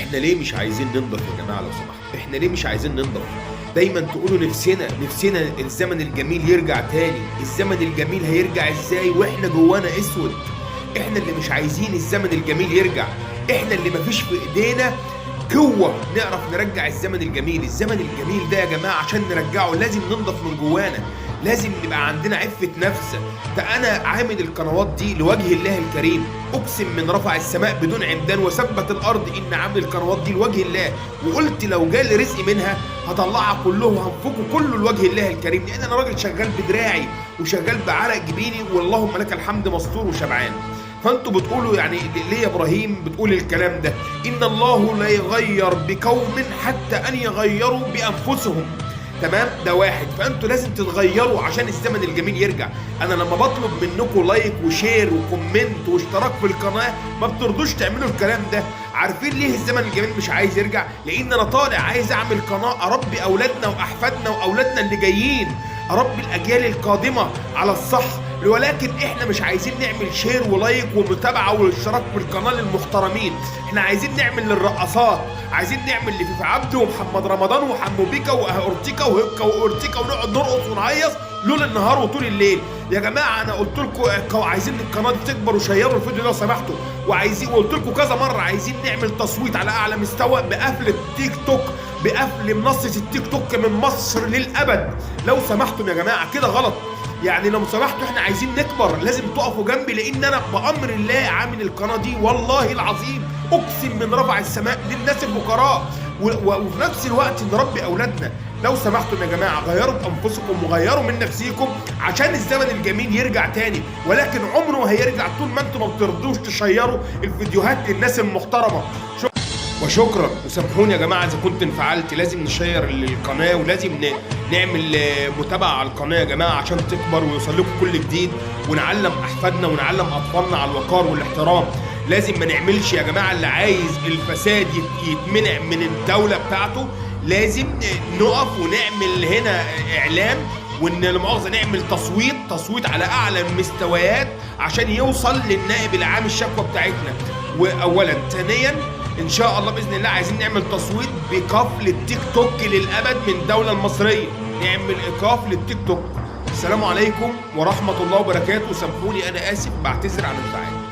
احنا ليه مش عايزين ننضف يا جماعه لو سمحتوا؟ احنا ليه مش عايزين ننضف؟ دايما تقولوا نفسنا الزمن الجميل يرجع تاني. الزمن الجميل هيرجع ازاي واحنا جوانا اسود؟ احنا اللي مش عايزين الزمن الجميل يرجع، احنا اللي مفيش في ايدينا قوة نعرف نرجع الزمن الجميل. الزمن الجميل ده يا جماعة عشان نرجعه لازم ننضف من جوانا، لازم نبقى عندنا عفة نفس. ده أنا عامل القنوات دي لوجه الله الكريم، أقسم من رفع السماء بدون عمدان وثبت الأرض إن عامل القنوات دي لوجه الله، وقلت لو جالي رزق منها هطلعها كله وهنفقه كله لوجه الله الكريم، لأن أنا راجل شغال بدراعي وشغال بعرق جبيني واللهم لك الحمد مستور وشبعان. فانتوا بتقولوا يعني ليه يا ابراهيم بتقول الكلام ده؟ ان الله لا يغير بقوم حتى ان يغيروا بانفسهم. تمام؟ ده واحد. فانتوا لازم تتغيروا عشان الزمن الجميل يرجع. انا لما بطلب منكم لايك وشير وكومنت واشتراك في القناه ما بترضوش تعملوا الكلام ده. عارفين ليه الزمن الجميل مش عايز يرجع؟ لان انا طالع عايز اعمل قناه اربي اولادنا واحفادنا واولادنا اللي جايين، اربي الاجيال القادمه على الصح، ولكن احنا مش عايزين نعمل شير ولايك ومتابعه واشتراك في القناه للمحترمين، احنا عايزين نعمل للرقصات، عايزين نعمل لفيفي عبده ومحمد رمضان وحمو بيكا واورتيكا وهبكا واورتيكا ونقعد نرقص ونعيص ليل النهار وطول الليل. يا جماعه انا قلت لكم عايزين القناه دي تكبر وشيروا الفيديو لو سمحتوا، وعايزين وقلت لكم كذا مره عايزين نعمل تصويت على اعلى مستوى بقفل التيك توك، بقفل منصه التيك توك من مصر للابد. لو سمحتم يا جماعه كده غلط، يعني لو سمحتوا احنا عايزين نكبر لازم تقفوا جنبي، لان انا بامر الله عامل القناه دي والله العظيم اقسم من رفع السماء للناس الفقراء، وفي نفس الوقت نربي اولادنا. لو سمحتوا يا جماعه غيروا بانفسكم وغيروا من نفسيكم عشان الزمن الجميل يرجع تاني، ولكن عمره ما هيرجع طول ما انتم ما بترضوش تشيروا الفيديوهات للناس المحترمه. وشكرا. وسامحوني يا جماعه اذا كنت انفعلت، لازم نشير القناه ولازم نعمل متابعه على القناه يا جماعه عشان تكبر ويوصل لكم كل جديد، ونعلم احفادنا ونعلم اطفالنا على الوقار والاحترام. لازم ما نعملش يا جماعه اللي عايز الفساد يتمنع من الدوله بتاعته، لازم نقف ونعمل هنا اعلام وان لا مؤاخذه نعمل تصويت على اعلى المستويات عشان يوصل للنائب العام الشكوى بتاعتنا. واولا، ثانيا ان شاء الله باذن الله عايزين نعمل تصويت بقفل التيك توك للابد من الدوله المصريه، نعمل ايقاف للتيك توك. السلام عليكم ورحمه الله وبركاته. سامحوني انا اسف، بعتذر عن الانفعال.